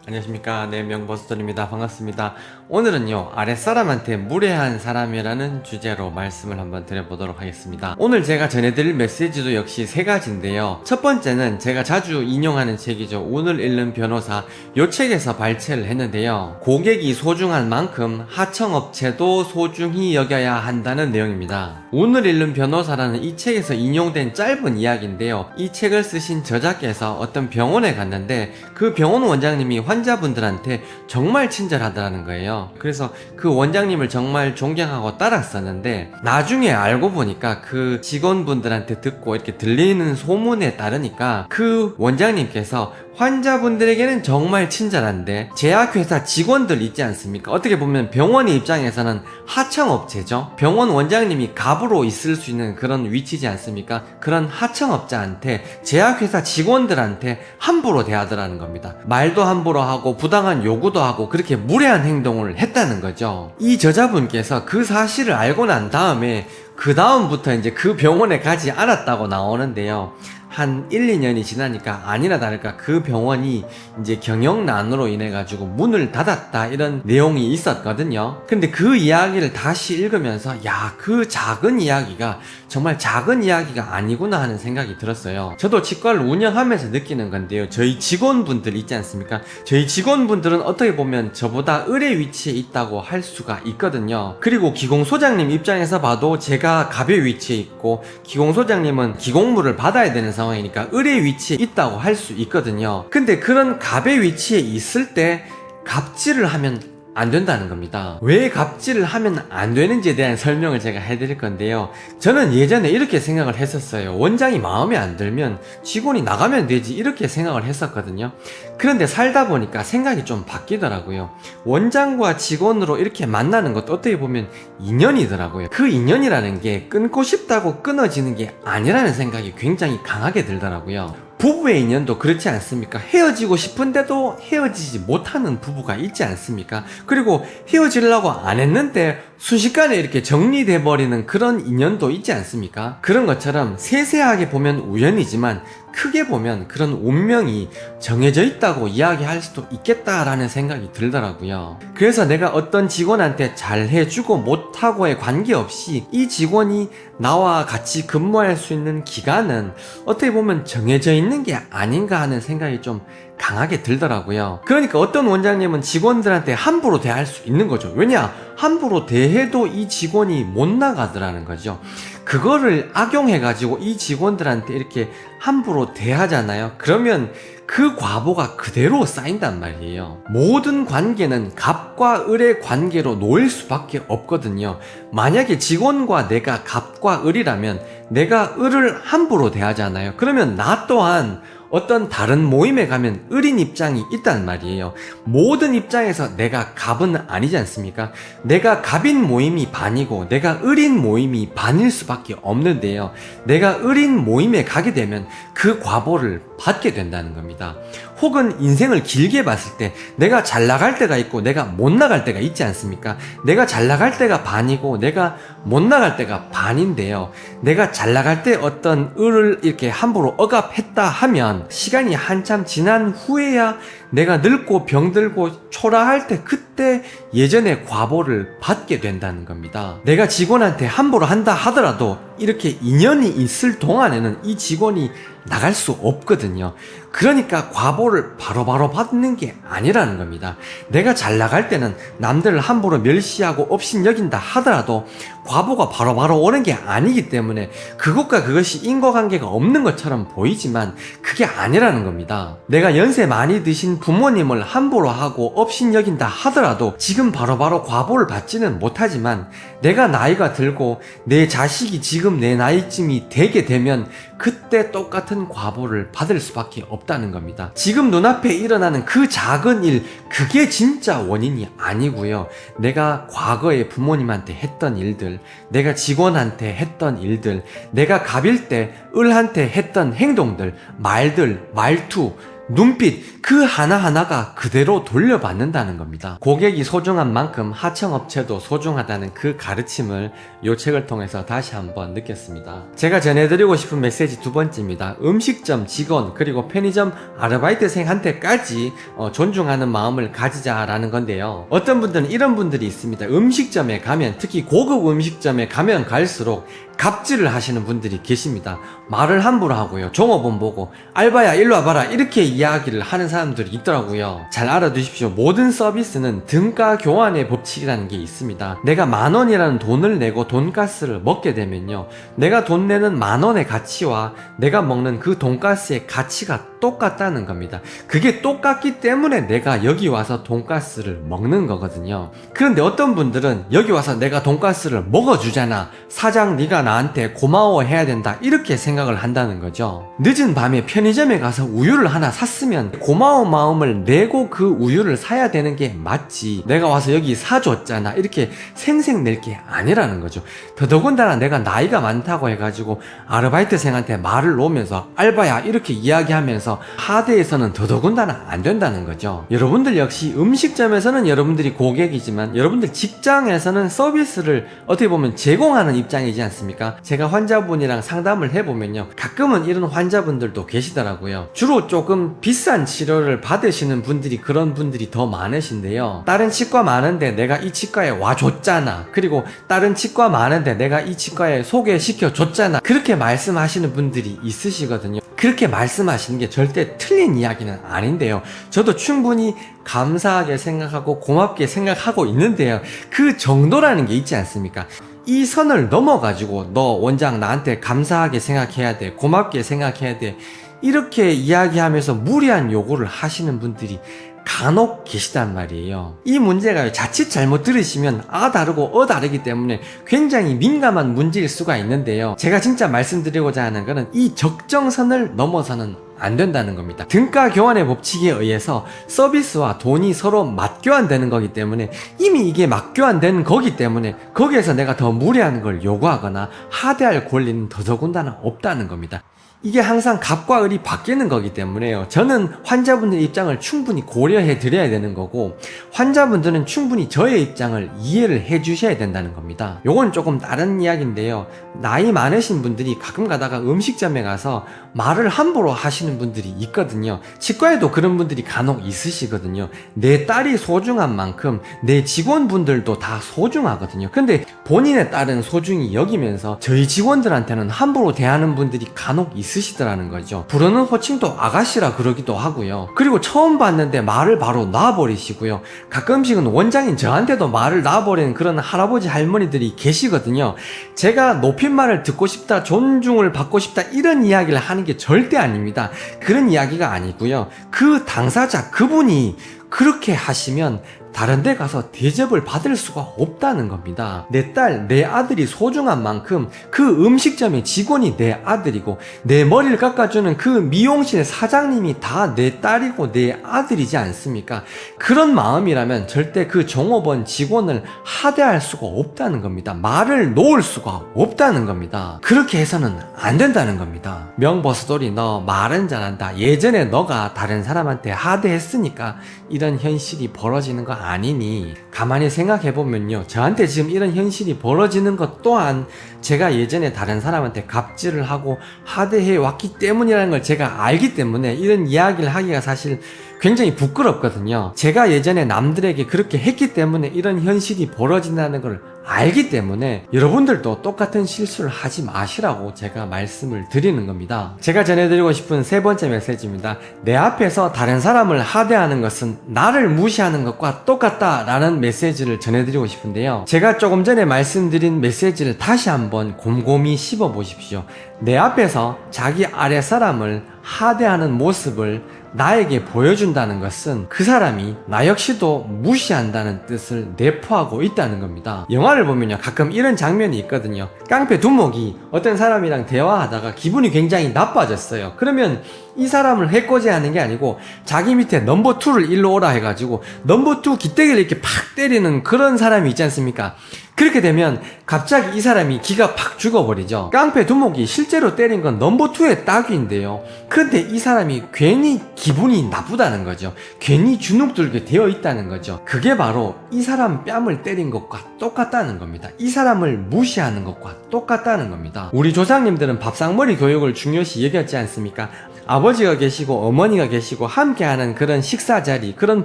안녕하십니까. 네, 명버스터입니다. 반갑습니다. 오늘은요, 아랫사람한테 무례한 사람이라는 주제로 말씀을 한번 드려보도록 하겠습니다. 오늘 제가 전해드릴 메시지도 역시 세 가지인데요. 첫 번째는 제가 자주 인용하는 책이죠. 운을 잃는 변호사. 요 책에서 발췌를 했는데요. 고객이 소중한 만큼 하청업체도 소중히 여겨야 한다는 내용입니다. 운을 잃는 변호사라는 이 책에서 인용된 짧은 이야기인데요. 이 책을 쓰신 저자께서 어떤 병원에 갔는데 그 병원 원장님이 환자분들한테 정말 친절하다는 거예요. 그래서 그 원장님을 정말 존경하고 따랐었는데 나중에 알고 보니까 그 직원분들한테 듣고 이렇게 들리는 소문에 따르니까 그 원장님께서 환자분들에게는 정말 친절한데 제약회사 직원들 있지 않습니까? 어떻게 보면 병원의 입장에서는 하청업체죠. 병원 원장님이 갑으로 있을 수 있는 그런 위치지 않습니까? 그런 하청업자한테 제약회사 직원들한테 함부로 대하더라는 겁니다. 말도 함부로 하고 부당한 요구도 하고 그렇게 무례한 행동을 했다는 거죠. 이 저자분께서 그 사실을 알고 난 다음에 그 다음부터 이제 그 병원에 가지 않았다고 나오는데요. 한 1, 2년이 지나니까 아니나 다를까 그 병원이 이제 경영난으로 인해 가지고 문을 닫았다 이런 내용이 있었거든요. 근데 그 이야기를 다시 읽으면서 야, 그 작은 이야기가 정말 작은 이야기가 아니구나 하는 생각이 들었어요. 저도 치과를 운영하면서 느끼는 건데요. 저희 직원분들 있지 않습니까? 저희 직원분들은 어떻게 보면 저보다 을의 위치에 있다고 할 수가 있거든요. 그리고 기공소장님 입장에서 봐도 제가 갑의 위치에 있고 기공소장님은 기공물을 받아야 되는 상황이니까 을의 위치에 있다고 할 수 있거든요. 근데 그런 갑의 위치에 있을 때 갑질을 하면 안 된다는 겁니다. 왜 갑질을 하면 안 되는지에 대한 설명을 제가 해드릴 건데요. 저는 예전에 이렇게 생각을 했었어요. 원장이 마음에 안 들면 직원이 나가면 되지 이렇게 생각을 했었거든요. 그런데 살다 보니까 생각이 좀 바뀌더라고요. 원장과 직원으로 이렇게 만나는 것도 어떻게 보면 인연이더라고요. 그 인연이라는 게 끊고 싶다고 끊어지는 게 아니라는 생각이 굉장히 강하게 들더라고요. 부부의 인연도 그렇지 않습니까? 헤어지고 싶은데도 헤어지지 못하는 부부가 있지 않습니까? 그리고 헤어지려고 안 했는데 순식간에 이렇게 정리돼 버리는 그런 인연도 있지 않습니까? 그런 것처럼 세세하게 보면 우연이지만 크게 보면 그런 운명이 정해져 있다고 이야기할 수도 있겠다라는 생각이 들더라고요. 그래서 내가 어떤 직원한테 잘 해주고 못하고에 관계없이 이 직원이 나와 같이 근무할 수 있는 기간은 어떻게 보면 정해져 있는 게 아닌가 하는 생각이 좀 강하게 들더라고요. 그러니까 어떤 원장님은 직원들한테 함부로 대할 수 있는 거죠. 왜냐? 함부로 대해도 이 직원이 못 나가더라는 거죠. 그거를 악용해가지고 이 직원들한테 이렇게 함부로 대하잖아요. 그러면 그 과보가 그대로 쌓인단 말이에요. 모든 관계는 갑과 을의 관계로 놓일 수밖에 없거든요. 만약에 직원과 내가 갑과 을이라면 내가 을을 함부로 대하잖아요. 그러면 나 또한 어떤 다른 모임에 가면 을인 입장이 있단 말이에요. 모든 입장에서 내가 갑은 아니지 않습니까? 내가 갑인 모임이 반이고 내가 을인 모임이 반일 수밖에 없는데요. 내가 을인 모임에 가게 되면 그 과보를 받게 된다는 겁니다. 혹은 인생을 길게 봤을 때 내가 잘 나갈 때가 있고 내가 못 나갈 때가 있지 않습니까? 내가 잘 나갈 때가 반이고 내가 못 나갈 때가 반인데요. 내가 잘 나갈 때 어떤 을을 이렇게 함부로 억압했다 하면 시간이 한참 지난 후에야 내가 늙고 병들고 초라할 때 그때 예전의 과보를 받게 된다는 겁니다. 내가 직원한테 함부로 한다 하더라도 이렇게 인연이 있을 동안에는 이 직원이 나갈 수 없거든요. 그러니까 과보를 바로바로 받는 게 아니라는 겁니다. 내가 잘 나갈 때는 남들을 함부로 멸시하고 업신여긴다 하더라도 과보가 바로바로 오는 게 아니기 때문에 그것과 그것이 인과관계가 없는 것처럼 보이지만 그게 아니라는 겁니다. 내가 연세 많이 드신 부모님을 함부로 하고 업신여긴다 하더라도 지금 바로바로 과보를 받지는 못하지만 내가 나이가 들고 내 자식이 지금 내 나이쯤이 되게 되면 그때 똑같은 과보를 받을 수밖에 없다는 겁니다. 지금 눈앞에 일어나는 그 작은 일, 그게 진짜 원인이 아니고요. 내가 과거에 부모님한테 했던 일들, 내가 직원한테 했던 일들, 내가 갑일 때 을한테 했던 행동들, 말들, 말투, 눈빛 그 하나하나가 그대로 돌려받는다는 겁니다. 고객이 소중한 만큼 하청업체도 소중하다는 그 가르침을 이 책을 통해서 다시 한번 느꼈습니다. 제가 전해드리고 싶은 메시지 두 번째입니다. 음식점 직원 그리고 편의점 아르바이트생한테까지 존중하는 마음을 가지자라는 건데요. 어떤 분들은 이런 분들이 있습니다. 음식점에 가면, 특히 고급 음식점에 가면 갈수록 갑질을 하시는 분들이 계십니다. 말을 함부로 하고요. 종업원 보고 알바야 일로 와봐라 이렇게 이야기를 하는 사람들이 있더라고요. 잘 알아두십시오. 모든 서비스는 등가 교환의 법칙이라는 게 있습니다. 내가 10,000원이라는 돈을 내고 돈가스를 먹게 되면요, 내가 돈 내는 10,000원의 가치와 내가 먹는 그 돈가스의 가치가 똑같다는 겁니다. 그게 똑같기 때문에 내가 여기 와서 돈가스를 먹는 거거든요. 그런데 어떤 분들은 여기 와서 내가 돈가스를 먹어주잖아, 사장 네가 나한테 고마워해야 된다, 이렇게 생각을 한다는 거죠. 늦은 밤에 편의점에 가서 우유를 하나 샀으면 고마운 마음을 내고 그 우유를 사야 되는 게 맞지, 내가 와서 여기 사줬잖아 이렇게 생색낼 게 아니라는 거죠. 더더군다나 내가 나이가 많다고 해가지고 아르바이트생한테 말을 놓으면서 알바야 이렇게 이야기하면서 하대에서는 더더군다나 안 된다는 거죠. 여러분들 역시 음식점에서는 여러분들이 고객이지만 여러분들 직장에서는 서비스를 어떻게 보면 제공하는 입장이지 않습니까? 제가 환자분이랑 상담을 해보면요, 가끔은 이런 환자분들도 계시더라고요. 주로 조금 비싼 치료를 받으시는 분들이 그런 분들이 더 많으신데요, 다른 치과 많은데 내가 이 치과에 와줬잖아, 그리고 다른 치과 많은데 내가 이 치과에 소개시켜 줬잖아, 그렇게 말씀하시는 분들이 있으시거든요. 그렇게 말씀하시는 게 절대 틀린 이야기는 아닌데요, 저도 충분히 감사하게 생각하고 고맙게 생각하고 있는데요, 그 정도라는 게 있지 않습니까? 이 선을 넘어가지고 너 원장 나한테 감사하게 생각해야 돼, 고맙게 생각해야 돼, 이렇게 이야기하면서 무리한 요구를 하시는 분들이 간혹 계시단 말이에요. 이 문제가 자칫 잘못 들으시면 아 다르고 어 다르기 때문에 굉장히 민감한 문제일 수가 있는데요, 제가 진짜 말씀드리고자 하는 거는 이 적정선을 넘어서는 안 된다는 겁니다. 등가 교환의 법칙에 의해서 서비스와 돈이 서로 맞교환되는 거기 때문에, 이미 이게 맞교환된 거기 때문에 거기에서 내가 더 무리한 걸 요구하거나 하대할 권리는 더더군다나 없다는 겁니다. 이게 항상 갑과 을이 바뀌는 거기 때문에요. 저는 환자분들 입장을 충분히 고려해 드려야 되는 거고, 환자분들은 충분히 저의 입장을 이해를 해 주셔야 된다는 겁니다. 요건 조금 다른 이야기인데요, 나이 많으신 분들이 가끔 가다가 음식점에 가서 말을 함부로 하시는 분들이 있거든요. 치과에도 그런 분들이 간혹 있으시거든요. 내 딸이 소중한 만큼 내 직원분들도 다 소중하거든요. 근데 본인의 딸은 소중히 여기면서 저희 직원들한테는 함부로 대하는 분들이 간혹 있으시더라는 거죠. 부르는 호칭도 아가씨라 그러기도 하고요. 그리고 처음 봤는데 말을 바로 놔버리시고요. 가끔씩은 원장인 저한테도 말을 놔버리는 그런 할아버지 할머니들이 계시거든요. 제가 높임말을 듣고 싶다, 존중을 받고 싶다 이런 이야기를 하는 게 절대 아닙니다. 그런 이야기가 아니고요, 그 당사자 그분이 그렇게 하시면 다른 데 가서 대접을 받을 수가 없다는 겁니다. 내 딸, 내 아들이 소중한 만큼 그 음식점의 직원이 내 아들이고, 내 머리를 깎아주는 그 미용실 사장님이 다 내 딸이고 내 아들이지 않습니까? 그런 마음이라면 절대 그 종업원 직원을 하대할 수가 없다는 겁니다. 말을 놓을 수가 없다는 겁니다. 그렇게 해서는 안 된다는 겁니다. 명버스돌이 너 말은 잘한다, 예전에 너가 다른 사람한테 하대했으니까 이런 현실이 벌어지는 거 아니니, 가만히 생각해보면요, 저한테 지금 이런 현실이 벌어지는 것 또한 제가 예전에 다른 사람한테 갑질을 하고 하대해 왔기 때문이라는 걸 제가 알기 때문에 이런 이야기를 하기가 사실 굉장히 부끄럽거든요. 제가 예전에 남들에게 그렇게 했기 때문에 이런 현실이 벌어진다는 걸 알기 때문에 여러분들도 똑같은 실수를 하지 마시라고 제가 말씀을 드리는 겁니다. 제가 전해드리고 싶은 세 번째 메시지입니다. 내 앞에서 다른 사람을 하대하는 것은 나를 무시하는 것과 똑같다라는 메시지를 전해드리고 싶은데요, 제가 조금 전에 말씀드린 메시지를 다시 한번 곰곰이 씹어 보십시오. 내 앞에서 자기 아래 사람을 하대하는 모습을 나에게 보여준다는 것은 그 사람이 나 역시도 무시한다는 뜻을 내포하고 있다는 겁니다. 영화를 보면요, 가끔 이런 장면이 있거든요. 깡패 두목이 어떤 사람이랑 대화하다가 기분이 굉장히 나빠졌어요. 그러면 이 사람을 해코지하는 게 아니고 자기 밑에 넘버 2를 일로 오라 해가지고 넘버 2 기대기를 이렇게 팍 때리는 그런 사람이 있지 않습니까? 그렇게 되면 갑자기 이 사람이 기가 팍 죽어버리죠. 깡패 두목이 실제로 때린 건 넘버2의 따귀인데요. 근데 이 사람이 괜히 기분이 나쁘다는 거죠. 괜히 주눅들게 되어 있다는 거죠. 그게 바로 이 사람 뺨을 때린 것과 똑같다는 겁니다. 이 사람을 무시하는 것과 똑같다는 겁니다. 우리 조상님들은 밥상머리 교육을 중요시 여겼지 않습니까? 아버지가 계시고 어머니가 계시고 함께하는 그런 식사 자리, 그런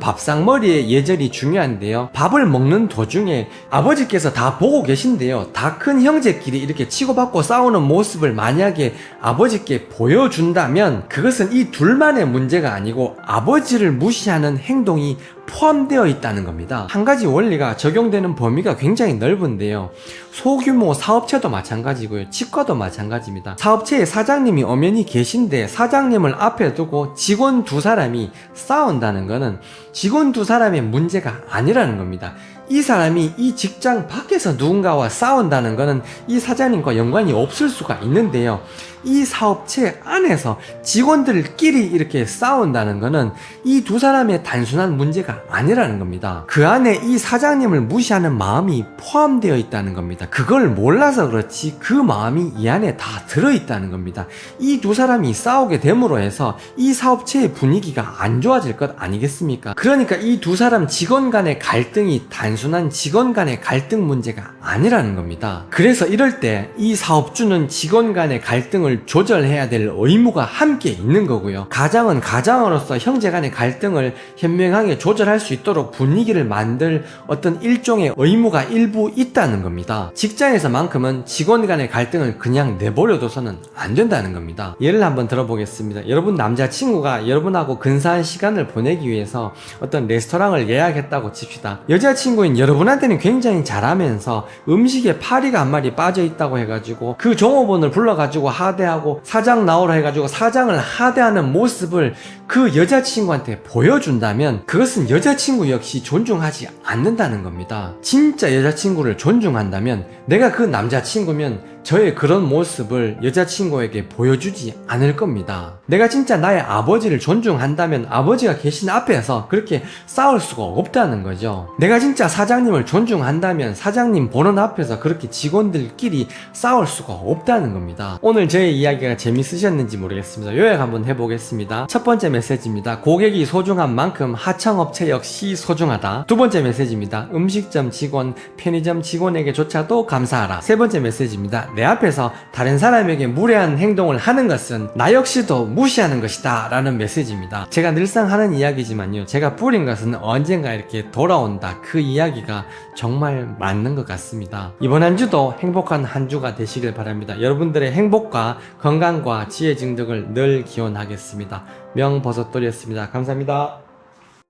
밥상머리의 예절이 중요한데요. 밥을 먹는 도중에 아버지께서 다 보고 계신데요. 다 큰 형제끼리 이렇게 치고받고 싸우는 모습을 만약에 아버지께 보여준다면 그것은 이 둘만의 문제가 아니고 아버지를 무시하는 행동이 포함되어 있다는 겁니다. 한 가지 원리가 적용되는 범위가 굉장히 넓은데요. 소규모 사업체도 마찬가지고요. 치과도 마찬가지입니다. 사업체의 사장님이 엄연히 계신데 사장님을 앞에 두고 직원 두 사람이 싸운다는 것은 직원 두 사람의 문제가 아니라는 겁니다. 이 사람이 이 직장 밖에서 누군가와 싸운다는 것은 이 사장님과 연관이 없을 수가 있는데요. 이 사업체 안에서 직원들끼리 이렇게 싸운다는 것은 이 두 사람의 단순한 문제가 아니라는 겁니다. 그 안에 이 사장님을 무시하는 마음이 포함되어 있다는 겁니다. 그걸 몰라서 그렇지 그 마음이 이 안에 다 들어있다는 겁니다. 이 두 사람이 싸우게 됨으로 해서 이 사업체의 분위기가 안 좋아질 것 아니겠습니까? 그러니까 이 두 사람 직원 간의 갈등이 단순한 직원 간의 갈등 문제가 아니라는 겁니다. 그래서 이럴 때 이 사업주는 직원 간의 갈등을 조절해야 될 의무가 함께 있는 거고요. 가장은 가장으로서 형제 간의 갈등을 현명하게 조절할 수 있도록 분위기를 만들 어떤 일종의 의무가 일부 있다는 겁니다. 직장에서만큼은 직원 간의 갈등을 그냥 내버려둬서는 안 된다는 겁니다. 예를 한번 들어보겠습니다. 여러분 남자친구가 여러분하고 근사한 시간을 보내기 위해서 어떤 레스토랑을 예약했다고 칩시다. 여자친구인 여러분한테는 굉장히 잘하면서 음식에 파리가 한 마리 빠져있다고 해가지고 그 종업원을 불러가지고 하대하고 사장 나오라 해가지고 사장을 하대하는 모습을 그 여자친구한테 보여준다면 그것은 여자친구 역시 존중하지 않는다는 겁니다. 진짜 여자친구를 존중한다면 내가 그 남자친구면 저의 그런 모습을 여자친구에게 보여주지 않을 겁니다. 내가 진짜 나의 아버지를 존중한다면 아버지가 계신 앞에서 그렇게 싸울 수가 없다는 거죠. 내가 진짜 사장님을 존중한다면 사장님 보는 앞에서 그렇게 직원들끼리 싸울 수가 없다는 겁니다. 오늘 저의 이야기가 재밌으셨는지 모르겠습니다. 요약 한번 해보겠습니다. 첫 번째 메시지입니다. 고객이 소중한 만큼 하청업체 역시 소중하다. 두 번째 메시지입니다. 음식점 직원, 편의점 직원에게조차도 감사하라. 세 번째 메시지입니다. 내 앞에서 다른 사람에게 무례한 행동을 하는 것은 나 역시도 무시하는 것이다 라는 메시지입니다. 제가 늘상 하는 이야기지만요, 제가 뿌린 것은 언젠가 이렇게 돌아온다, 그 이야기가 정말 맞는 것 같습니다. 이번 한 주도 행복한 한 주가 되시길 바랍니다. 여러분들의 행복과 건강과 지혜 증득을 늘 기원하겠습니다. 명버섯돌이었습니다. 감사합니다.